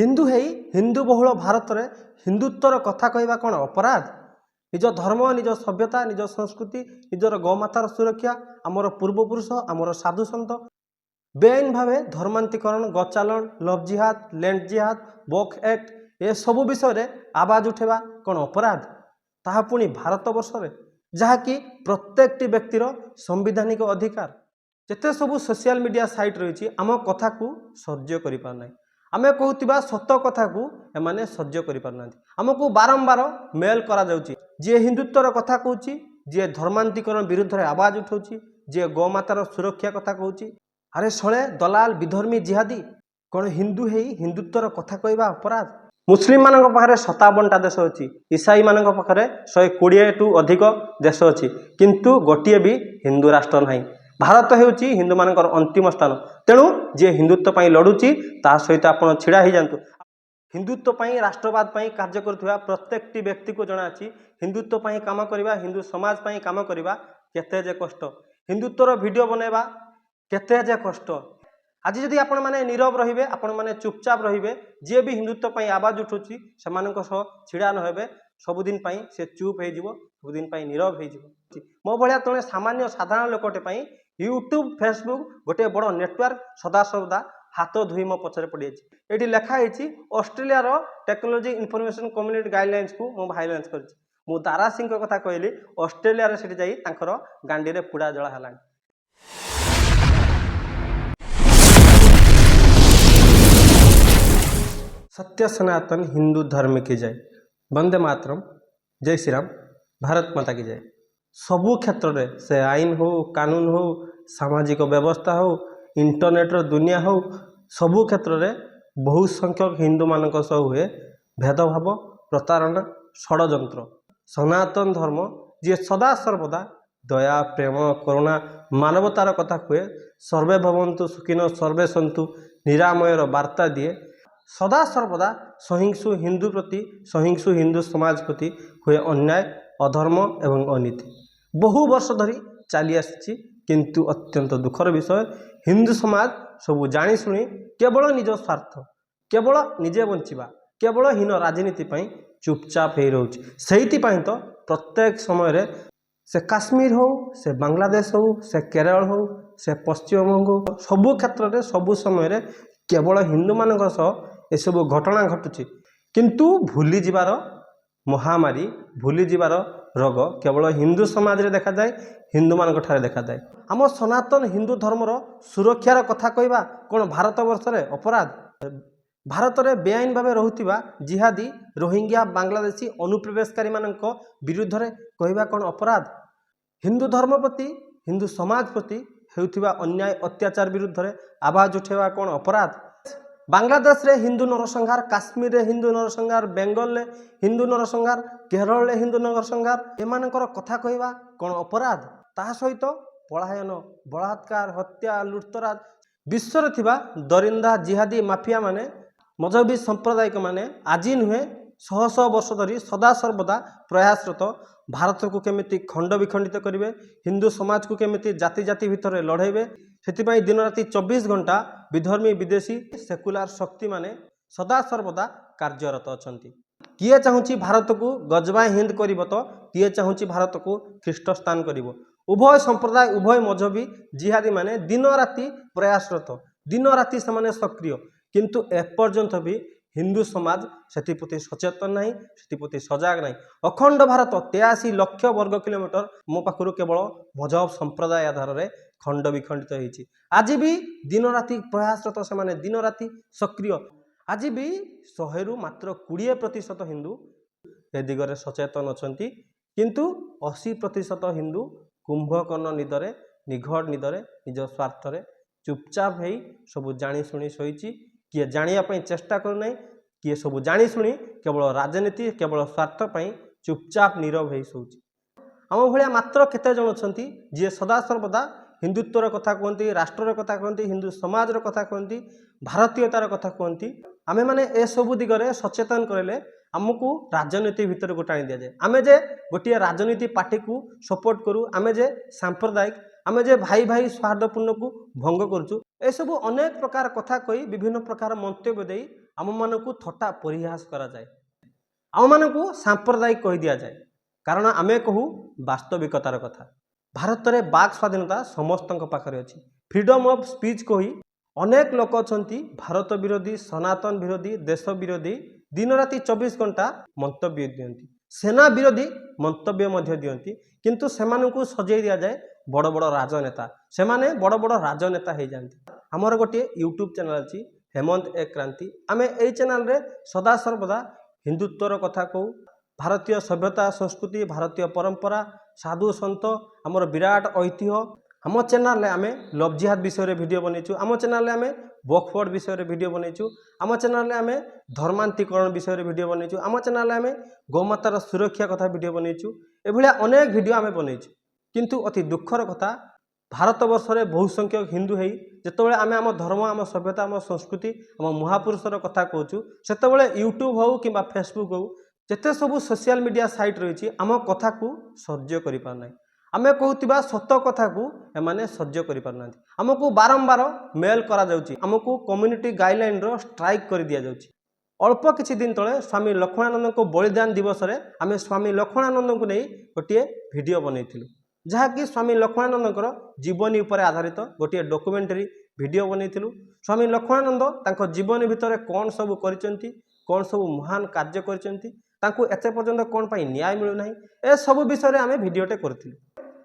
हिंदू है हिंदू बहुल भारत में हिंदुत्वर कथा कहवा कौन अपराध। निज धर्म निज सभ्यता निज संस्कृति निजर गौमातार सुरक्षा आमर पूर्वपुरुष आमर साधु सन्त बेआईन भाव धर्मांतरीकरण गचालन लव जिहाद लैंड जिहाद वक्फ एक्ट ए सबू विषय आवाज उठेवा कौन अपराध। ताहा पुणी भारत वर्ष में जहाँकि प्रत्येकटी व्यक्तिर संविधानिक अधिकार जिते सबू सोशल मीडिया साइट रही आम कथा को सह्य कर पारना आमे कहूथिबा सत कथा को एमाने सह्य करि पारना आमको बारंबार मेल करा जाउची जे हिंदुत्वर कथा कहूची जे धर्मांतरीकरण विरुद्ध रे आवाज उठाउची जे गौमातार सुरक्षा कथा कहूची। अरे शळे दलाल विधर्मी जिहादी कौन हिंदू है हिंदुत्वर कथा कहवा अपराध। मुस्लिम मानक पाखरे 57टा देश अच्छी ईसाई मानक पाखरे 120 टू अधिक देश अच्छी किंतु गोटे भी हिंदू राष्ट्र नहीं। भारत हेउची हिंदू मानकर अंतिम स्थान तेणु जे हिंदुत्व पई लड़ुची ता सहित आपण छिड़ा ही जांतु। हिंदुत्व पई राष्ट्रवाद पई कार्य करथुवा प्रत्येकटी व्यक्ति को जଣା अछि हिंदुत्व पई काम करबा हिंदू समाज पई काम करबा केते जे कष्ट हिंदुत्वर वीडियो बनेबा केते जे कष्ट। आज जदि आपण माने नीरव रहिबे आपण माने चुपचाप रहिबे जे भी हिंदुत्व पई आवाज उठुची सेमानक सह छिड़ा न हेबे सबुदिन पई से चुप हे जिवो सबुदिन पई नीरव हे जिवो। मो भलिया तणे सामान्य साधारण लोकटे पई यूट्यूब फेसबुक गोटे बड़ नेटवर्क सदा सर्वदा हाथ धोई मो पछरे पड़ी ये लिखाई Australia technology information community guidelines को मु भाइलेंस करछि। मु दारा सिंह कथा कहली ऑस्ट्रेलिया रे सेठी जाई तांकर गांडी रे पुड़ा जला हलानी। सत्य सनातन हिंदू धर्म की जय। वंदे मातरम। जय श्री राम। भारत माता की जय। सबू क्षेत्र में से आईन हो कानून हो सामाजिक व्यवस्था हो इंटरनेट दुनिया हो सबू क्षेत्र में बहु संख्यक हिंदू मानक सह हुए भेदभाव प्रतारणा षड्यंत्र। सनातन धर्म जी सदा सर्वदा दया प्रेम करुणा मानवतार कथा कहे सर्वे भवन्तु सुखिनो सर्वे सन्तु निरामयर वार्ता दिए सदा सर्वदा सहिंसु हिंदू प्रति सहिंसु हिंदू समाज प्रति हुए अन्याय अधर्म एवं अनीति बहु वर्ष धरी चली आसी किंतु अत्यंत दुखर विषय हिंदू समाज सबू जानी शुणी केवल निज स्वार्थ केवल निजे बंचिबा केवल हीन राजनीति पई चुपचाप हो रोचे। से तो प्रत्येक समय से काश्मीर हो से बांग्लादेश हो से केरल हो से पश्चिमबंग हो सबू क्षेत्र में सबू समय केवल हिंदू मानक सह एसबू घटना घटुची किंतु भूली जीवार महामारी भूली जीवार रोग केवल हिंदू समाज रे देखा जाए हिंदू मान देखा जाए। आम सनातन हिंदू धर्मर सुरक्षार कथा कहवा कौन भारत वर्ष रे अपराध। भारत में बेआईन भाव रहुथिबा जिहादी रोहिंग्या बांग्लादेशी अनुप्रवेशकारी मानक विरुद्ध रे कहवा कौन अपराध। हिंदू धर्म प्रति हिंदू समाज प्रति हेउथिबा अन्याय अत्याचार विरुद्ध रे आवाज उठेवा कौन अपराध। बांग्लादेश रे हिंदू नरसंहार काश्मीर रे हिंदू नरसंहार बेंगल रे हिंदू नरसंहार केरल रे हिंदू नरसंहार एमानकर कथा कहवा कौन अपराध। ता सहित पलायन बलात्कार हत्या लुटतराज विश्व रे थिबा दरिंदा जिहादी माफिया माने मजहबी सांप्रदायिक माने आज नुहे शह शह वर्ष धरी सदा सर्वदा प्रयासरत भारत को केमिति खंड विखंडित करेंगे हिंदू समाज को केमिति जाति जाति भितर लड़ेबे से दिन राति 24 घंटा विधर्मी विदेशी सेकुलार शक्ति माने सदा सर्वदा कार्यरत अछंती। किए चाहूँगी भारत को गजबा हिंद करिब तो किए चाहूँगी भारत को ख्रीष्ट स्थान करिब। उभय संप्रदाय उभय मजहबी जिहादी माने दिन राति प्रयासरत दिन राति से सक्रिय किंतु एपर्यंत भी हिंदू समाज से सचेतन नहीं से सजाग नहीं। अखंड भारत 83 लाख वर्ग किलोमीटर मो पाखु केवल मजहब संप्रदाय आधार में खंड विखंडित होती। आज भी दिन राति प्रयासरत से दिन राति सक्रिय आज भी 100 रु मात्र 20% हिंदू ए दिगरे सचेतन अछंती किंतु 80% हिंदू कुंभकर्ण निदरे निघड़ निदरे निज स्वार्थ चुपचाप हो सब जानी शुणी शोची किए जानिया चेष्टा करूना किए सब जानी शुणी केवल राजनीति केवल स्वार्थ चुपचाप नीरव हो शोची। आम भाया मात्र केते जन अछंती जे सदा सर्वदा हिंदुत्वर कथा कहती राष्ट्र कथा कहती हिंदू समाज कथा कहती भारतीयतार कथा कहती। आमे माने ए सबु दिगरे सचेतन करले आमको राजनीति भितर को टाणी दि जाए। आमे जे गोटे राजनीति पार्टी को सपोर्ट करूँ आमे जे सांप्रदायिक आमे जे भाई भाई सौहार्दपूर्ण को भंग करूँ ए सबु अनेक प्रकार कथा कही विभिन्न प्रकार मंतव्य दे ଆମମାନଙ୍କୁ ଥଟ୍ଟା ପରିହାସ କରାଯାଏ, ଆମମାନଙ୍କୁ ସାମ୍ପ୍ରଦାୟିକ କହି ଦିଆଯାଏ। କାରଣ ଆମେ କହୁ ବାସ୍ତବିକତାର କଥା। ଭାରତରେ ବାକ୍ ସ୍ୱାଧୀନତା ସମସ୍ତଙ୍କ ପାଖରେ ଅଛି। ଫ୍ରିଡମ୍ ଅଫ୍ ସ୍ପିଚ୍ କହି ଅନେକ ଲୋକ ଅଛନ୍ତି ଭାରତ ବିରୋଧୀ, ସନାତନ ବିରୋଧୀ, ଦେଶ ବିରୋଧୀ, ଦିନରାତି 24 ଘଣ୍ଟା ମନ୍ତବ୍ୟ ଦିଅନ୍ତି, ସେନା ବିରୋଧୀ ମନ୍ତବ୍ୟ ମଧ୍ୟ ଦିଅନ୍ତି। କିନ୍ତୁ ସେମାନଙ୍କୁ ସଜେଇ ଦିଆଯାଏ ବଡ଼ ବଡ଼ ରାଜନେତା, ସେମାନେ ବଡ଼ ବଡ଼ ରାଜନେତା ହେଇଯାଆନ୍ତି। ଆମର ଗୋଟିଏ ୟୁଟ୍ୟୁବ୍ ଚ୍ୟାନେଲ୍ ଅଛି ହେମନ୍ତ ଏ କ୍ରାନ୍ତି। ଆମେ ଏଇ ଚ୍ୟାନେଲ୍ରେ ସଦାସର୍ବଦା ହିନ୍ଦୁତ୍ୱର କଥା କହୁ, ଭାରତୀୟ ସଭ୍ୟତା ସଂସ୍କୃତି, ଭାରତୀୟ ପରମ୍ପରା, ସାଧୁ ସନ୍ଥ, ଆମର ବିରାଟ ଐତିହ୍ୟ। ଆମ ଚ୍ୟାନେଲ୍ରେ ଆମେ ଲଭ୍ ଜିହାଦ ବିଷୟରେ ଭିଡ଼ିଓ ବନେଇଛୁ, ଆମ ଚ୍ୟାନେଲ୍ରେ ଆମେ ବକଫୋର୍ଡ ବିଷୟରେ ଭିଡ଼ିଓ ବନେଇଛୁ, ଆମ ଚ୍ୟାନେଲ୍ରେ ଆମେ ଧର୍ମାନ୍ତୀକରଣ ବିଷୟରେ ଭିଡ଼ିଓ ବନେଇଛୁ, ଆମ ଚ୍ୟାନେଲ୍ରେ ଆମେ ଗୋମାତାର ସୁରକ୍ଷା କଥା ଭିଡ଼ିଓ ବନେଇଛୁ। ଏଭଳିଆ ଅନେକ ଭିଡ଼ିଓ ଆମେ ବନେଇଛୁ। କିନ୍ତୁ ଅତି ଦୁଃଖର କଥା, ଭାରତବର୍ଷରେ ବହୁ ସଂଖ୍ୟକ ହିନ୍ଦୁ ହେଇ ଯେତେବେଳେ ଆମେ ଆମ ଧର୍ମ, ଆମ ସଭ୍ୟତା, ଆମ ସଂସ୍କୃତି, ଆମ ମହାପୁରୁଷର କଥା କହୁଛୁ, ସେତେବେଳେ ୟୁଟ୍ୟୁବ୍ ହେଉ କିମ୍ବା ଫେସବୁକ୍ ହେଉ, ଯେତେ ସବୁ ସୋସିଆଲ ମିଡ଼ିଆ ସାଇଟ୍ ରହିଛି, ଆମ କଥାକୁ ସହ୍ୟ କରିପାରୁନାହିଁ। ଆମେ କହୁଥିବା ସତ କଥାକୁ ଏମାନେ ସହ୍ୟ କରିପାରୁନାହାନ୍ତି। ଆମକୁ ବାରମ୍ବାର ମେଲ୍ କରାଯାଉଛି, ଆମକୁ କମ୍ୟୁନିଟି ଗାଇଡ଼ଲାଇନ୍ର ଷ୍ଟ୍ରାଇକ୍ କରି ଦିଆଯାଉଛି। ଅଳ୍ପ କିଛି ଦିନ ତଳେ ସ୍ୱାମୀ ଲକ୍ଷ୍ମଣାନନ୍ଦଙ୍କ ବଳିଦାନ ଦିବସରେ ଆମେ ସ୍ୱାମୀ ଲକ୍ଷ୍ମଣାନନ୍ଦଙ୍କୁ ନେଇ ଗୋଟିଏ ଭିଡ଼ିଓ ବନେଇଥିଲୁ, ଯାହାକି ସ୍ୱାମୀ ଲକ୍ଷ୍ମଣାନନ୍ଦଙ୍କର ଜୀବନୀ ଉପରେ ଆଧାରିତ ଗୋଟିଏ ଡକୁମେଣ୍ଟାରୀ ଭିଡ଼ିଓ ବନେଇଥିଲୁ। ସ୍ୱାମୀ ଲକ୍ଷ୍ମଣାନନ୍ଦ ତାଙ୍କ ଜୀବନୀ ଭିତରେ କ'ଣ ସବୁ କରିଛନ୍ତି, କ'ଣ ସବୁ ମହାନ କାର୍ଯ୍ୟ କରିଛନ୍ତି, ତାଙ୍କୁ ଏତେ ପର୍ଯ୍ୟନ୍ତ କ'ଣ ପାଇଁ ନ୍ୟାୟ ମିଳୁନାହିଁ, ଏସବୁ ବିଷୟରେ ଆମେ ଭିଡ଼ିଓଟେ କରିଥିଲୁ।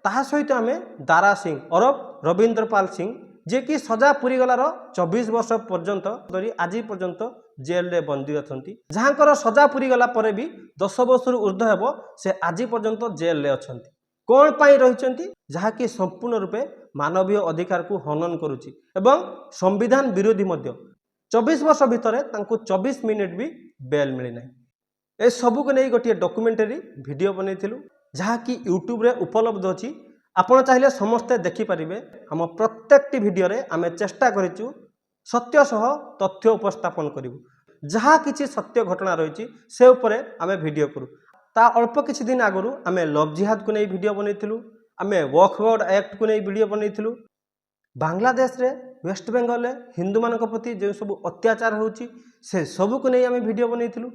ତାହା ସହିତ ଆମେ ଦାରା ସିଂ ଓରଫ ରବୀନ୍ଦ୍ରପାଲ ସିଂ, ଯିଏକି ସଜା ପୁରିଗଲାର 24 ବର୍ଷ ପର୍ଯ୍ୟନ୍ତ ଧରି ଆଜି ପର୍ଯ୍ୟନ୍ତ ଜେଲରେ ବନ୍ଦୀ ଅଛନ୍ତି, ଯାହାଙ୍କର ସଜା ପୁରିଗଲା ପରେ ବି 10 ବର୍ଷରୁ ଉର୍ଦ୍ଧ୍ୱ ହେବ ସେ ଆଜି ପର୍ଯ୍ୟନ୍ତ ଜେଲରେ ଅଛନ୍ତି। କ'ଣ ପାଇଁ ରହିଛନ୍ତି? ଯାହାକି ସମ୍ପୂର୍ଣ୍ଣ ରୂପେ ମାନବୀୟ ଅଧିକାରକୁ ହନନ କରୁଛି ଏବଂ ସମ୍ବିଧାନ ବିରୋଧୀ ମଧ୍ୟ। 24 ବର୍ଷ ଭିତରେ ତାଙ୍କୁ 24 ମିନିଟ୍ ବି ବେଲ୍ ମିଳିନାହିଁ। ଏସବୁକୁ ନେଇ ଗୋଟିଏ ଡକୁମେଣ୍ଟାରୀ ଭିଡ଼ିଓ ବନେଇଥିଲୁ, ଯାହାକି ୟୁଟ୍ୟୁବରେ ଉପଲବ୍ଧ ଅଛି। ଆପଣ ଚାହିଁଲେ ସମସ୍ତେ ଦେଖିପାରିବେ। ଆମ ପ୍ରତ୍ୟେକଟି ଭିଡ଼ିଓରେ ଆମେ ଚେଷ୍ଟା କରିଛୁ ସତ୍ୟ ସହ ତଥ୍ୟ ଉପସ୍ଥାପନ କରିବୁ। ଯାହା କିଛି ସତ୍ୟ ଘଟଣା ରହିଛି ସେ ଉପରେ ଆମେ ଭିଡ଼ିଓ କରୁ। ତା ଅଳ୍ପ କିଛି ଦିନ ଆଗରୁ ଆମେ ଲଭ୍ ଜିହାଦକୁ ନେଇ ଭିଡ଼ିଓ ବନେଇଥିଲୁ, ଆମେ ୱକ୍ଫ ଆକ୍ଟକୁ ନେଇ ଭିଡ଼ିଓ ବନେଇଥିଲୁ। ବାଂଲାଦେଶରେ, ୱେଷ୍ଟବେଙ୍ଗଲରେ ହିନ୍ଦୁମାନଙ୍କ ପ୍ରତି ଯେଉଁ ସବୁ ଅତ୍ୟାଚାର ହେଉଛି ସେ ସବୁକୁ ନେଇ ଆମେ ଭିଡ଼ିଓ ବନେଇଥିଲୁ।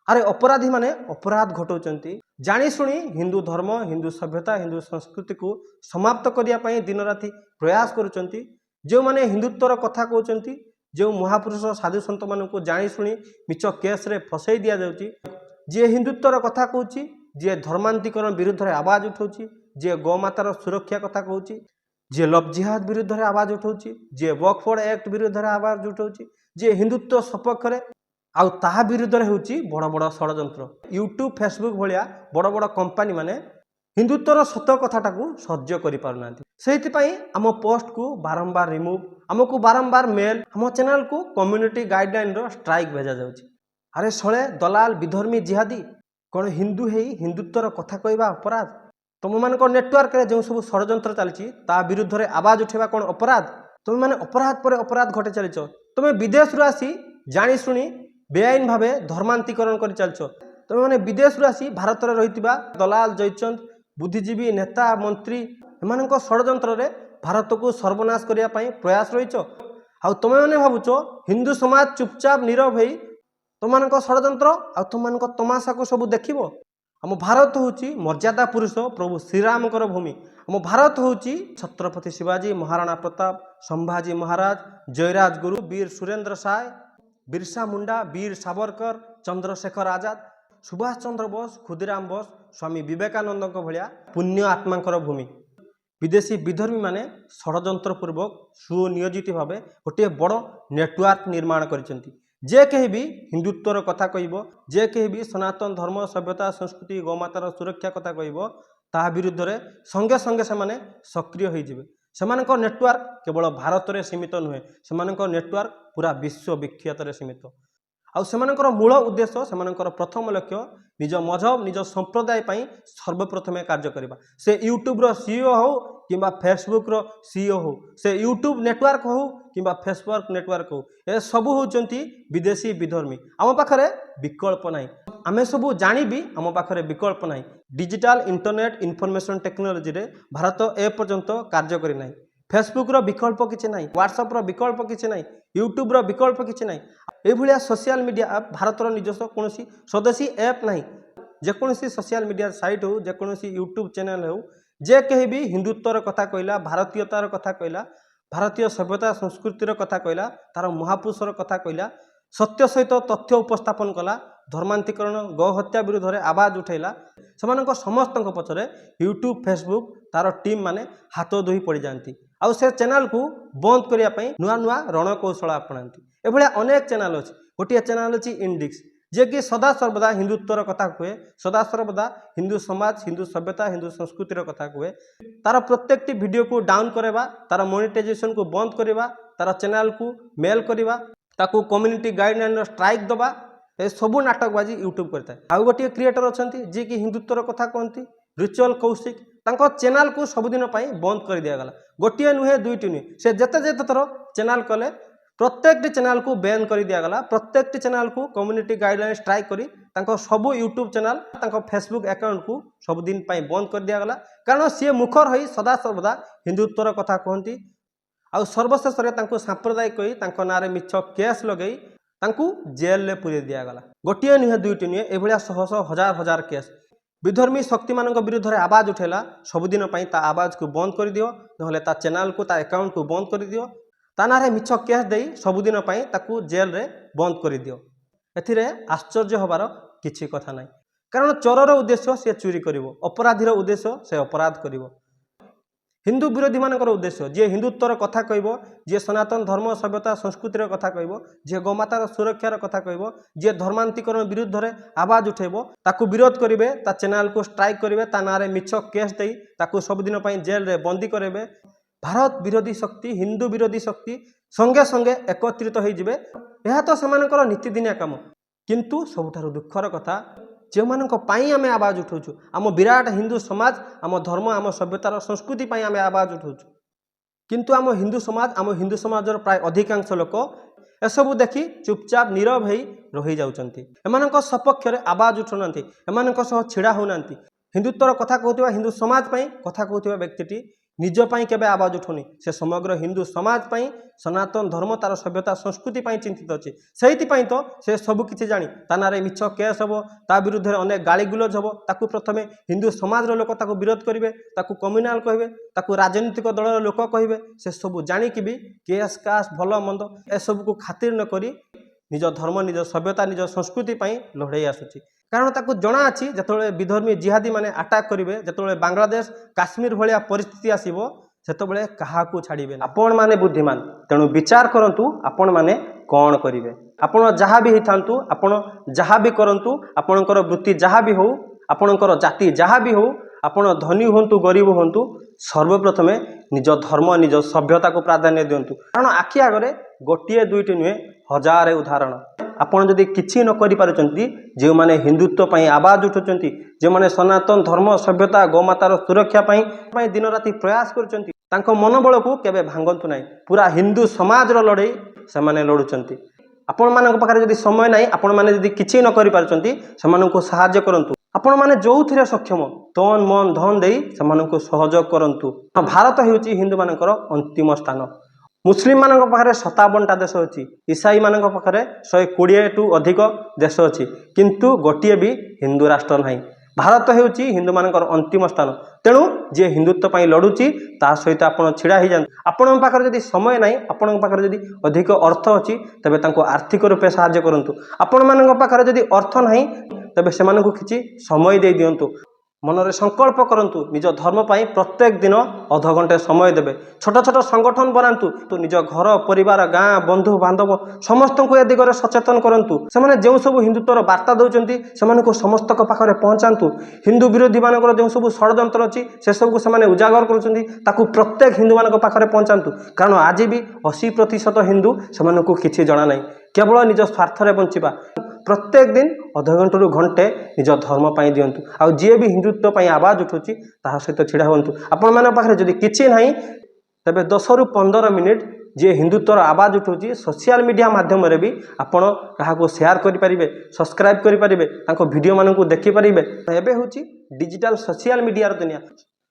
ଆରେ ଅପରାଧୀମାନେ ଅପରାଧ ଘଟାଉଛନ୍ତି, ଜାଣିଶୁଣି ହିନ୍ଦୁ ଧର୍ମ, ହିନ୍ଦୁ ସଭ୍ୟତା, ହିନ୍ଦୁ ସଂସ୍କୃତିକୁ ସମାପ୍ତ କରିବା ପାଇଁ ଦିନରାତି ପ୍ରୟାସ କରୁଛନ୍ତି। ଯେଉଁମାନେ ହିନ୍ଦୁତ୍ୱର କଥା କହୁଛନ୍ତି, ଯେଉଁ ମହାପୁରୁଷ ସାଧୁ ସନ୍ଥମାନଙ୍କୁ ଜାଣିଶୁଣି ମିଛ କେସ୍ରେ ଫସାଇ ଦିଆଯାଉଛି, ଯିଏ ହିନ୍ଦୁତ୍ୱର କଥା କହୁଛି, ଯିଏ ଧର୍ମାନ୍ତୀକରଣ ବିରୁଦ୍ଧରେ ଆବାଜ ଉଠାଉଛି, ଯିଏ ଗୋମାତାର ସୁରକ୍ଷା କଥା କହୁଛି, ଯିଏ ଲଭ୍ ଜିହାଦ ବିରୁଦ୍ଧରେ ଆବାଜ ଉଠାଉଛି, ଯିଏ ୱକ୍ଫ ଆକ୍ଟ ବିରୁଦ୍ଧରେ ଆବାଜ ଉଠାଉଛି, ଯିଏ ହିନ୍ଦୁତ୍ୱ ସପକ୍ଷରେ, ଆଉ ତାହା ବିରୁଦ୍ଧରେ ହେଉଛି ବଡ଼ ବଡ଼ ଷଡ଼ଯନ୍ତ୍ର। ୟୁଟ୍ୟୁବ୍, ଫେସବୁକ୍ ଭଳିଆ ବଡ଼ ବଡ଼ କମ୍ପାନୀମାନେ ହିନ୍ଦୁତ୍ୱର ସତ କଥାଟାକୁ ସହ୍ୟ କରିପାରୁନାହାନ୍ତି। ସେଇଥିପାଇଁ ଆମ ପୋଷ୍ଟକୁ ବାରମ୍ବାର ରିମୁଭ୍, ଆମକୁ ବାରମ୍ବାର ମେଲ୍, ଆମ ଚ୍ୟାନେଲକୁ କମ୍ୟୁନିଟି ଗାଇଡ଼ଲାଇନ୍ର ଷ୍ଟ୍ରାଇକ୍ ଭେଜାଯାଉଛି। ଆରେ ଶଳେ ଦଲାଲ, ବିଧର୍ମୀ, ଜିହାଦୀ, କ'ଣ ହିନ୍ଦୁ ହେଇ ହିନ୍ଦୁତ୍ୱର କଥା କହିବା ଅପରାଧ? ତୁମମାନଙ୍କ ନେଟୱାର୍କରେ ଯେଉଁ ସବୁ ଷଡ଼ଯନ୍ତ୍ର ଚାଲିଛି ତା ବିରୁଦ୍ଧରେ ଆବାଜ ଉଠାଇବା କ'ଣ ଅପରାଧ? ତୁମେମାନେ ଅପରାଧ ପରେ ଅପରାଧ ଘଟେ ଚାଲିଛ। ତୁମେ ବିଦେଶରୁ ଆସି ଜାଣିଶୁଣି ବେଆଇନ ଭାବେ ଧର୍ମାନ୍ତୀକରଣ କରି ଚାଲିଛ। ତୁମେମାନେ ବିଦେଶରୁ ଆସି ଭାରତରେ ରହିଥିବା ଦଲାଲ, ଜୟଚନ୍ଦ, ବୁଦ୍ଧିଜୀବୀ, ନେତା, ମନ୍ତ୍ରୀ, ଏମାନଙ୍କ ଷଡ଼ଯନ୍ତ୍ରରେ ଭାରତକୁ ସର୍ବନାଶ କରିବା ପାଇଁ ପ୍ରୟାସ ରହିଛ। ଆଉ ତୁମେମାନେ ଭାବୁଛ ହିନ୍ଦୁ ସମାଜ ଚୁପଚାପ ନୀରବ ହେଇ ତୁମମାନଙ୍କ ଷଡ଼ଯନ୍ତ୍ର ଆଉ ତୁମମାନଙ୍କ ତମାଶାକୁ ସବୁ ଦେଖିବ? ଆମ ଭାରତ ହେଉଛି ମର୍ଯ୍ୟାଦା ପୁରୁଷ ପ୍ରଭୁ ଶ୍ରୀରାମଙ୍କର ଭୂମି। ଆମ ଭାରତ ହେଉଛି ଛତ୍ରପତି ଶିବାଜୀ, ମହାରାଣା ପ୍ରତାପ, ସମ୍ଭାଜୀ ମହାରାଜ, ଜୟରାଜ ଗୁରୁ, ବୀର ସୁରେନ୍ଦ୍ର ସାଏ, ବିର୍ସା ମୁଣ୍ଡା, ବୀର ସାବରକର, ଚନ୍ଦ୍ରଶେଖର ଆଜାଦ, ସୁଭାଷ ଚନ୍ଦ୍ର ବୋଷ, ଖୁଦିରାମ ବୋଷ, ସ୍ୱାମୀ ବିବେକାନନ୍ଦଙ୍କ ଭଳିଆ ପୁଣ୍ୟ ଆତ୍ମାଙ୍କର ଭୂମି। ବିଦେଶୀ ବିଧର୍ମୀମାନେ ଷଡ଼ଯନ୍ତ୍ରପୂର୍ବକ ସୁନିୟୋଜିତ ଭାବେ ଗୋଟିଏ ବଡ଼ ନେଟୱାର୍କ ନିର୍ମାଣ କରିଛନ୍ତି। ଯେ କେହି ବି ହିନ୍ଦୁତ୍ୱର କଥା କହିବ, ଯେ କେହି ବି ସନାତନ ଧର୍ମ, ସଭ୍ୟତା, ସଂସ୍କୃତି, ଗୋମାତାର ସୁରକ୍ଷା କଥା କହିବ, ତାହା ବିରୁଦ୍ଧରେ ସଙ୍ଗେ ସଙ୍ଗେ ସେମାନେ ସକ୍ରିୟ ହୋଇଯିବେ। ସେମାନଙ୍କ ନେଟୱାର୍କ କେବଳ ଭାରତରେ ସୀମିତ ନୁହେଁ, ସେମାନଙ୍କ ନେଟୱାର୍କ ପୁରା ବିଶ୍ୱ ବିଖ୍ୟାତରେ ସୀମିତ। ଆଉ ସେମାନଙ୍କର ମୂଳ ଉଦ୍ଦେଶ୍ୟ, ସେମାନଙ୍କର ପ୍ରଥମ ଲକ୍ଷ୍ୟ ନିଜ ମଜହବ, ନିଜ ସମ୍ପ୍ରଦାୟ ପାଇଁ ସର୍ବପ୍ରଥମେ କାର୍ଯ୍ୟ କରିବା। ସେ ୟୁଟ୍ୟୁବ୍ର ସିଇଓ ହେଉ କିମ୍ବା ଫେସବୁକ୍ର ସିଇଓ ହେଉ, ସେ ୟୁଟ୍ୟୁବ୍ ନେଟୱାର୍କ ହେଉ କିମ୍ବା ଫେସବୁକ୍ ନେଟୱାର୍କ ହେଉ, ଏସବୁ ହେଉଛନ୍ତି ବିଦେଶୀ ବିଧର୍ମୀ। ଆମ ପାଖରେ ବିକଳ୍ପ ନାହିଁ। ଆମେ ସବୁ ଜାଣିବି ଆମ ପାଖରେ ବିକଳ୍ପ ନାହିଁ। ଡିଜିଟାଲ ଇଣ୍ଟରନେଟ୍ ଇନଫର୍ମେସନ୍ ଟେକ୍ନୋଲୋଜିରେ ଭାରତ ଏପର୍ଯ୍ୟନ୍ତ କାର୍ଯ୍ୟ କରିନାହିଁ। ଫେସବୁକ୍ର ବିକଳ୍ପ କିଛି ନାହିଁ, ହ୍ୱାଟ୍ସଆପ୍ର ବିକଳ୍ପ କିଛି ନାହିଁ, ୟୁଟ୍ୟୁବ୍ର ବିକଳ୍ପ କିଛି ନାହିଁ। এইভাবে সোশিয়াল মিডিয়া आप भारतर নিজস্ব কোনসি স্বদেশী ऐप नहीं যেকোনসি সোশিয়াল মিডিয়া সাইট हो যেকোনসি यूट्यूब चैनल हो जे कहीं भी हिंदुत्वर कथा कहला भारतीयतार कथा कहला भारतीय सभ्यता संस्कृतिर कथा कहला तार महापुरुषर कथा कहला सत्य सहित तथ्य उपस्थापन कला धर्मांतरीकरण गौहत्या विरुद्ध में आवाज उठेला से समस्त पचरे यूट्यूब फेसबुक तार टीम माने हाथ धोई पड़ जाती आउ से चैनल को बंद करने नुआ नुआ रणकौशल अपनाती एभलिया अनेक चैनल अच्छे गोटे चैनल अच्छी इंडिक्स जे कि सदा सर्वदा हिंदुत्वर कथा कहे सदा सर्वदा हिंदू समाज हिंदू सभ्यता हिंदू संस्कृतिर कथा कहे तार प्रत्येक वीडियो को डाउन करवा तार मोनेटाइजेशन को बंद करवा तार चैनल को मेल करवा ताकू कम्युनिटी गाइडलाइन स्ट्राइक दबा ए सबू नाटकबाजी यूट्यूब करता है। आउ गोटे क्रिएटर अच्छा जी कि हिंदुत्वर कथा कहती रिचुअल कौशिक तांको चैनल को सबुदिन बंद कर दिगला गोटे नुहे दुईटी नुहे से जेते जेते थर चैनल कले प्रत्येक चैनल को बैन कर दिगला प्रत्येक चैनल को कम्युनिटी गाइडलाइन स्ट्राइक करी तांको सबू यूट्यूब चैनल तांको फेसबुक अकाउंट को सबुदिन बंद कर दिगला कारण सी मुखर हो सदा सर्वदा हिंदुत्वर कथा कहती आउ सर्वशेष सांप्रदायिक कही ना मिछ केस लगे जेल में पूरे दिगला गोटे नुहे दुईटी नुहे एभलिया शह शह हजार हजार केस विधर्मी शक्ति मान विरुद्ध में आवाज उठेला सबुदिन ता आवाज को बंद कर दियो नहले ता चैनल को ता अकाउंट को बंद कर दियो ता ना मिछ केस दे सबुदिन ताकू जेल रे बंद कर दियो एथिरे आश्चर्य हबार किछि कथा नहीं कारण चोरर उद्देश्य से चोरी करिवो अपराधीर उद्देश्य से अपराध करिवो हिंदू विरोधी मान उद्देश्य जी हिंदुत्वर कथा कहब जी सनातन धर्म सभ्यता संस्कृतिर कथा कहब जी गोमातार सुरक्षार कथा कहब जी धर्मांतरीकरण विरुद्ध में आवाज उठेब ताकू विरोध करेंगे ता चैनल को स्ट्राइक करेंगे ता ना मिछ केस दे ताकू सबुदिन जेल रे बंदी करेंगे भारत विरोधी शक्ति हिंदू विरोधी शक्ति संगे संगे एकत्रित होइजिबे यह तो सेमानकर नीतिदिनिया काम किंतु सबुठारु दुखर कथा जो मानक आम आवाज उठाऊँ आम विराट हिंदू समाज आम धर्म आम सभ्यतार संस्कृति आम आवाज उठाऊँ किंतु आम हिंदू समाजर प्राय अधिकांश लोक एसबू देखी चुपचाप नीरव हो रही जाउछंती एमानक सपक्ष रे आवाज उठाउना एमानक सह छिड़ा होना हिंदुत्वर कथा कहूथिबा हिंदू समाज पई कथा कहूथिबा व्यक्तिटी निज पई केबे आवाज उठौनी से समग्र हिंदू समाज पई सनातन धर्म तार सभ्यता संस्कृति पई चिंतित अछि सेहिति पई तो से सब किछि जानी तानारे मिछ केस हबो ता विरुद्ध रे अनेक गाली गुलज हबो ताकू प्रथमे हिंदू समाज रो लोक ताकू विरोध करिवे ताकू कम्युनाल कहिवे ताकू राजनीतिक दल रो लोक कहिवे से सब जानी कि भी केस कास भलो मंद ए सब को खातिर न करी निज धर्म निज सभ्यता निज संस्कृति पई लड़ाई आसुची कारण ताकू जना अछि जतबेले विधर्मी जिहादी माने अटैक करिवे जतबेले बांग्लादेश काश्मीर भलिया परिस्थिति आसीबो सेतबेले काहाकू छाड़िबे आपण माने बुद्धिमान तेणु विचार करंतु आपण माने कोन करिवे आपण जहाँ भी हिथांतु आपण जहाँ भी करंतु आपणकर वृत्ति जहाँ भी हो आपणकर जाति जहाँ भी हो आपण धनी होंतु गरीब होंतु सर्वप्रथमे निज धर्म निज सभ्यता को प्राधान्य दिंतु कारण आखि आगरे गोटे दुईटी नुहे हजार उदाहरण आपण जदि किछि न करि पारुचंती जे माने हिंदुत्व पई आवाज उठुचंती जे माने सनातन धर्म सभ्यता गोमातार सुरक्षा पई दिन राति प्रयास करुचंती तांको मनोबल को केबे भांगंतु नाही पूरा हिंदू समाज रो लड़ाई से माने लड़ुचंती आपण मानक पाखरे जदि समय नाही आपण माने जदि किछि न करि पारुचंती सेमानंको सहाय्य करंतु आपण माने जोउथिरे सक्षम तन मन धन देई सेमानंको सहयोग करंतु भारत हेउची हिंदू मानकर अंतिम स्थान मुस्लिम मानक पाखरे 57टा देश अछि ईसाई मानक पाखरे 120 टू अधिक देश अछि किंतु गोटिए भी हिंदू राष्ट्र नाही भारत हेउची हिंदू मानकर अंतिम स्थान तेणु जे हिंदुत्व पई लडुची ता सहित आपण छिड़ा ही जान आपण पाखरे जदि समय नाही आपण पाखरे जदि अधिक अर्थ अछि तबे तांको आर्थिक रूपे सहाय्य करंतु आपण मानक पाखरे जदि अर्थ नाही तबे सेमानकु किछि समय दे दियंतु मनरे संकल्प करंतु निज धर्म पाई प्रत्येक दिन अध घंटे समय देबे छोट छोट संगठन बनातु तो निज घर परिवार गाँ बंधु बांधव समस्त को ए दिगरे सचेतन करंतु सेमाने जेउ सब हिंदुत्वर वार्ता दउचंती सेमानकु समस्त को पाखरे पहुंचांतु हिंदू विरोधी मानकर जेउ सब षडयंत्र अछि से सब को सेमाने उजागर करूचंती ताकु प्रत्येक हिंदू मानक पाखरे पहुंचांतु कारण आज भी 80% हिंदू सेमानकु किछि जणा नाही केवल निज स्वार्थ रे बंचिबा प्रत्येक दिन अध घंटे घंटे निज धर्म पाई दिंतु आउ जी भी हिंदुत्व पाई आवाज उठुची ता सहित छिड़ा हुंतु आपण मान पाखरे जदि किछि नाही तबे 10 रु 15 मिनिट जे हिंदुत्वर आवाज उठुची सोशल मीडिया माध्यम रे भी आपण काहाको शेयर करि परिबे सब्सक्राइब करि परिबे तांको वीडियो मानकु देखि परिबे एबे होची डिजिटल सोशल मीडिया र दुनिया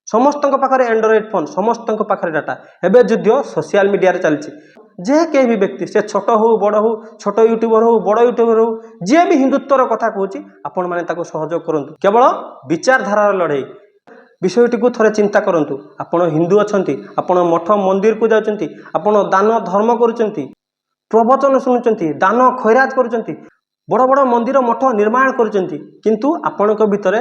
समस्त पाखरे एंड्रॉइड फोन समस्त पाखरे डाटा एबे जुद्ध सोशल मीडिया रे चलची जे के भी व्यक्ति से छोट हो बड़ हो छोट यूट्यूबर हो बड़ यूट्यूबर हो जी भी हिंदुत्वर कथा कहूँ आपण मैंने सहयोग करूँ केवल विचारधारार लड़ाई विषयटी को थोड़े चिंता करूँ आपण हिंदू अच्छा आपण मठ मंदिर को जाऊँच आपण दान धर्म करुँच प्रवचन शुणुंट दान खैरात करुँच बड़ बड़ मंदिर मठ निर्माण करुँच किंतु आपणक भितर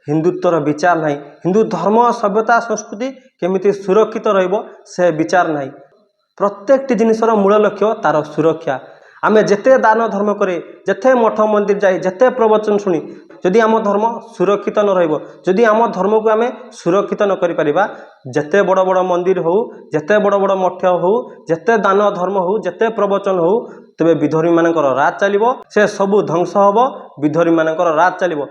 हिंदुत्वर विचार ना हिंदू धर्म सभ्यता संस्कृति केमिति सुरक्षित रहिबो से विचार ना प्रत्येक जिनिसर मूल लक्ष्य तार सुरक्षा आमे जेते दान धर्म करे जेते मठ मंदिर जाए जेते प्रवचन शुणी जदि आम धर्म सुरक्षित न रहिबो जदि आम धर्म को आमे सुरक्षित न करि परिबा जेते बड़ बड़ मंदिर हो जेते बड़ बड़ मठ हो जेते दान धर्म हो जेते प्रवचन हो तेबे विधर्मी मानकर राज चलिबो से सबु ध्वंस हबो विधर्मी मानकर राज चलिबो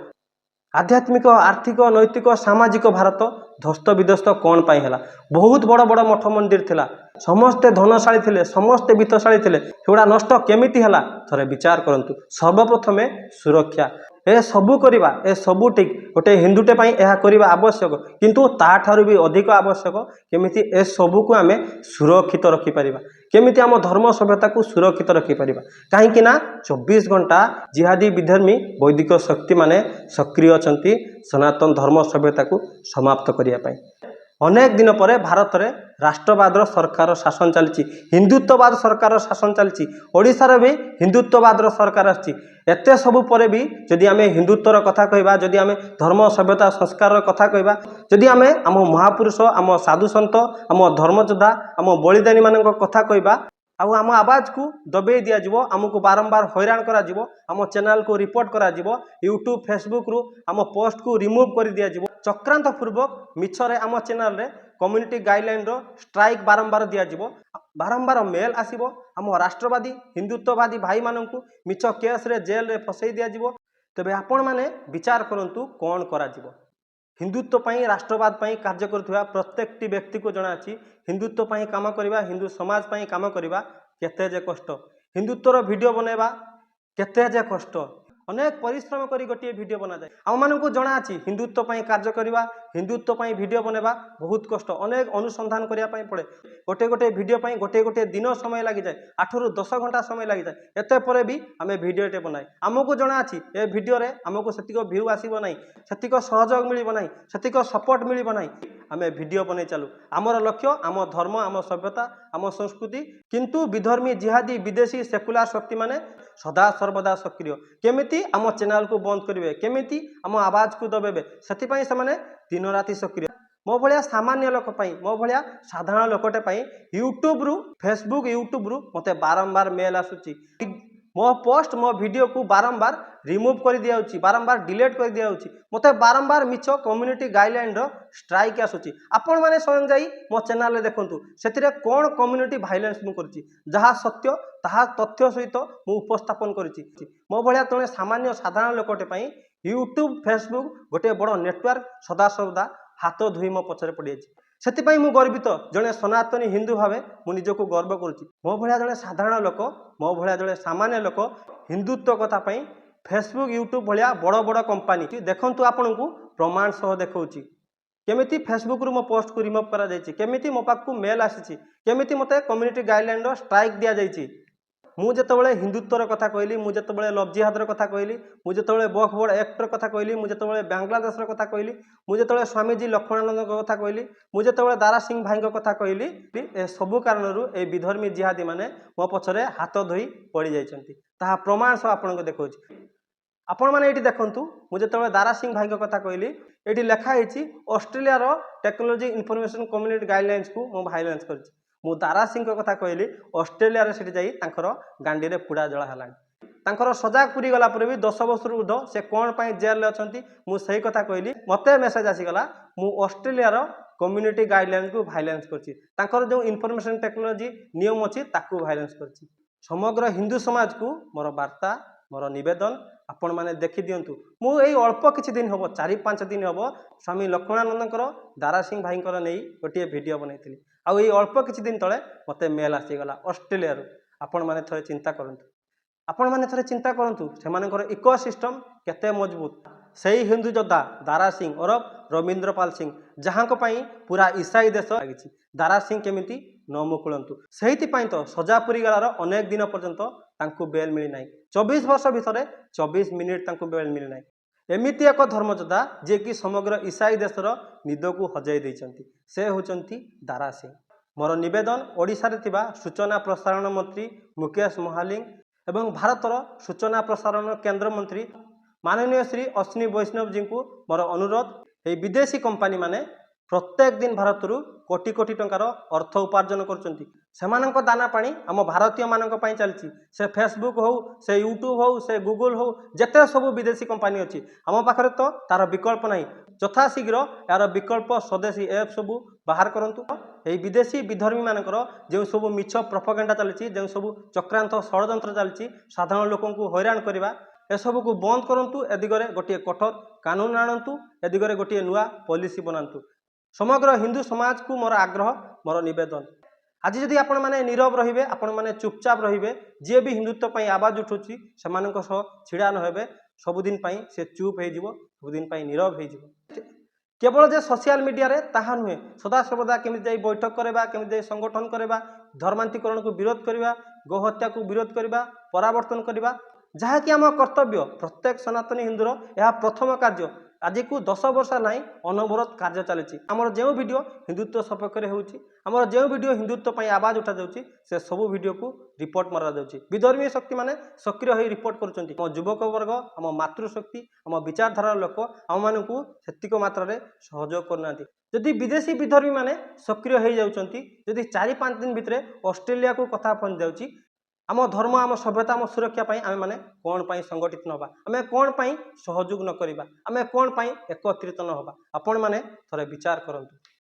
आध्यात्मिक आर्थिक नैतिक सामाजिक भारत ध्वस्त विध्वस्त कौन पाई है बहुत बड़ बड़ मठ मंदिर थिला समस्ते धनशाली थिले समस्ते वित्तशाली थिले सेगुड़ा नष्ट केमिति हला थरे विचार करंतु सर्वप्रथमे सुरक्षा ए सबू करिबा ए सबू ठीक गोटे हिंदुटे पाई एहा करिबा आवश्यक किंतु ताठारु भी अधिक आवश्यक केमिति ए सबू को आमे सुरक्षित रखि परिबा केमिति आम धर्म सभ्यता को सुरक्षित रखि परिबा काहेकि ना 24 घंटा जिहादी विधर्मी वैदिक शक्ति माने सक्रिय अछंती सनातन धर्म सभ्यता को समाप्त करिया पाई अनेक दिन पर भारत में राष्ट्रवाद सरकार शासन चलती हिंदुत्ववाद सरकार शासन चलती ओडिशार भी हिंदुत्ववाद सरकार आछि एते सबु परे भी जदि आमे हिंदुत्वर कथा कहबा जदि आमे धर्म सभ्यता संस्कार कथा कहबा जदि आमे आम महापुरुष आम साधु सन्त आम धर्मयोद्धा आम बलिदानी मानक कथा कहबा आउ आम आवाज को दबे दिज्व आमको बारंबार हैरान करा आम चैनल को रिपोर्ट करा यूट्यूब फेसबुक रु आम पोस्ट को रिमूव कर दिज्व चक्रांत पूर्वक मिछरे आम चैनल रे कम्युनिटी गाइडलाइन रो स्ट्राइक बारंबार दिज्व बारंबार मेल आसीबो आम राष्ट्रवादी हिंदुत्ववादी भाई मानू मिछ केस रे जेल रे फसई दिज्व तेबे आपण माने विचार करंतु कौन करा हिंदुत्व पाई राष्ट्रवाद पाई कार्य करुवा प्रत्येक व्यक्ति को जना अछि हिंदुत्व पाई काम करिबा हिंदू समाज पाई काम करिबा केते जे कष्ट हिंदुत्वर वीडियो बनेबा केते जे कष्ट अनेक परिश्रम करी गोटे वीडियो बना जाए आम मानू जना अछि हिंदुत्व पाई कार्य करिबा हिंदुत्व पाई वीडियो बनेबा बहुत कष्ट अनेक अनुसंधान करिया पाई पड़े गोटे गोटे वीडियो पाई गोटे गोटे दिन समय लगी जाए 8 रु 10 घंटा समय लगी जाए एते परे भी आमे वीडियोटे बनाए आमको जना अछि ए वीडियो रे आमको सेतिक व्यू आसीबो नाही सेतिक सहयोग मिलिबो नाही सेतिक सपोर्ट मिलिबो नाही आमे वीडियो बनै चालू आमर लक्ष्य आम धर्म आम सभ्यता आम संस्कृति किंतु विधर्मी जिहादी विदेशी सेकुलर शक्ति माने सदा सर्वदा सक्रिय केमिति आम चैनल को बंद करेंगे केमिति आम आवाज को दबेबे से माने दिन राति सक्रिय मो भाया सामान्य लोक मो भाया साधारण लोकटे पाई यूट्यूब रु फेसबुक यूट्यूब रु मते बारंबार मेल आसुची मो पोस्ट मो वीडियो को बारंबार रिमूव कर दिया बारंबार डिलीट कर दिया मते बारंबार मिछ कम्युनिटी गाइडलाइन रो स्ट्राइक आसुची आपण माने स्वयं जाई मो चैनल रे देखंतु सेतिरे कोन कम्युनिटी वायलेंस मु करची जहा सत्य ताहा तथ्य सहित मु उपस्थापन करची मो भलिया तणे सामान्य साधारण लोकटे पई यूट्यूब फेसबुक गोटे बड़ नेटवर्क सदा सर्वदा हाथ धुई मो पछरे पड़ी से मु गर्वित जड़े सनातनी हिंदू भावे मु निजको गर्व करुच्ची मो भाया जड़े साधारण लोक मो भाया जड़े सामान्य लोक हिंदुत्व कथा पई फेसबुक यूट्यूब भाया बड़ बड़ कंपानी देखंतु आपन को प्रमाण सह देखौची केमिति फेसबुक रु मो पोस्ट को रिमूव करा जायछि केमिति मो पाखु मेल आसीछि केमिति मते कम्युनिटी गाइडलाइन रो स्ट्राइक दिया जायछि मु जेतेबेले हिंदुत्वर कथा कहली मु जेतेबेले लव जिहादर कथा कहली मु जेतेबेले बकबोर्ड एक्टर कथा कहली मु जेतेबेले बांग्लादेशर कथा कहली मु जेतेबेले स्वामीजी लक्ष्मणानंद कथा कहली मु जेतेबेले दारा सिंह भाई कथा कहली ए सबु कारणरू ए विधर्मी जिहादी माने मो पछरे हाथ धोई पड़ी जाइछन्ति ताहा प्रमाण सह आपनको देखौछि आपण माने एठी देखंतु मु जेतेबेले दारा सिंह भाई कथा कहली एठी लेखा हेछि ऑस्ट्रेलिया रो टेक्नोलॉजी इंफॉर्मेशन कम्युनिटी गाइडलाइंस को मो वायलेंस करछि मु दारा सिंह कथा कहली ऑस्ट्रेलिया रे सेठी जाई तांकर गांडी रे पुड़ा जळा हलानी तांकर सजा पुरी गला पर भी 10 वर्ष ऊर्ध से कोन पाई जेल ले अछंती मु सही कथा कहली मते मेसेज आसी गला मु ऑस्ट्रेलिया रो कम्युनिटी गाइडलाइंस को वायलेंस करछि तांकर जो इंफॉर्मेशन टेक्नोलॉजी नियम अछि ताकू वायलेंस करछि समग्र हिंदू समाज को मोर वार्ता मोर निवेदन आपण माने देखि दियंतु मु एई अल्प किछि दिन हबो 4-5 दिन हबो स्वामी लक्ष्मणानंदकर दारा सिंह भाईकर नै गोटे वीडियो बनैथिली आ एई अल्प किछि दिन तळे मते मेल आसी गला ऑस्ट्रेलिया रो आपण माने थरे चिंता करंतु आपण माने थरे चिंता करंतु सेमानकर इकोसिस्टम केते मजबूत सेही हिंदू योद्धा दारा सिंह उर्फ रविंद्रपाल सिंह जहां को पई पूरा ईसाई देश लागिछि दारा सिंह केमिति न मुकुलंतु सेहिथिपाई तो सजापुरी गलार अनेक दिन पर्यंत तांकु बेल मिली नाही 24 वर्ष भितर 24 मिनिट तांकु बेल मिली नाही एमिति एक धर्मयोद्धा जे कि समग्र ईसाई देशर निद को हजाई देइचंती से होचंती दारा सिंह। मोर निवेदन ओडिशा रे थिबा सूचना प्रसारण मंत्री मुकेश महालिंग एवं भारतर सूचना प्रसारण केंद्र मंत्री माननीय श्री अश्विनी वैष्णव जी को मोर अनुरोध ये विदेशी कंपनी माने प्रत्येक दिन भारत कोटी कोटी टंकार अर्थ उपार्जन करुँच दाना पानी आम भारतीय मानक पई चलछि से फेसबुक हो से यूट्यूब हो से गूगल हो जेते सब विदेशी कंपनी अच्छी आम पाखरे तो तार विकल्प नहीं यथाशीघ्र यार विकल्प स्वदेशी ऐप सब बाहर करंतु ये विदेशी विधर्मी मानकर जो सब मिछ प्रोपेगेंडा चलछि जो सब चक्रांत षड्यंत्र चलछि साधारण लोकों को हैरान करवा एसबू को बंद करंतु ए दिगरे गोटे कठोर कानून आणंतु ए दिगरे गोटे नुआ पॉलिसी बनांतु समग्र हिंदू समाज को मोर आग्रह मोर निवेदन आज जदि आपण माने नीरव रहिबे आपण माने चुपचाप रहिबे जे भी हिंदुत्व पई आवाज उठुची सेमानक सह छिड़ा न हेबे सबुदिन पई से चुप हे जिवो सबुदिन पई नीरव हे जिवो केवल जे सोशल मीडिया रे ताहा नुहे सदा सर्वदा केमिति जाई बैठक करबा केमिति जाई संगठन करबा धर्मांतरीकरण को विरोध करबा गोहत्या को विरोध करबा परावर्तन करबा जहाँकि आम कर्तव्य प्रत्येक सनातनी हिंदूर यह प्रथम कार्य आज को 10 वर्ष ना अनवरत कार्य चली आमर जो वीडियो हिंदुत्व सपक्ष होमर जो वीडियो हिंदुत्व पर आवाज उठा जाऊँगी से सबू वीडियो को रिपोर्ट मरा जाऊँगी विधर्मी शक्ति माने सक्रिय हो रिपोर्ट कर युवक वर्ग आम मातृशक्ति आम विचारधारा लोक आम मान सेतिक मात्रा सहयोग करना जदि विदेशी विधर्मी माने सक्रिय हो जाउछंती जदि 4-5 दिन भितर ऑस्ट्रेलिया को कथा पहुंच जाउची आम धर्म आम सभ्यता आम सुरक्षा आम मैंने कौन पाई संगठित नवा आम कौन पाई सहयोग न करिबा आम कौन पाई एकत्रित न होबा आपण माने थरे विचार करंतु।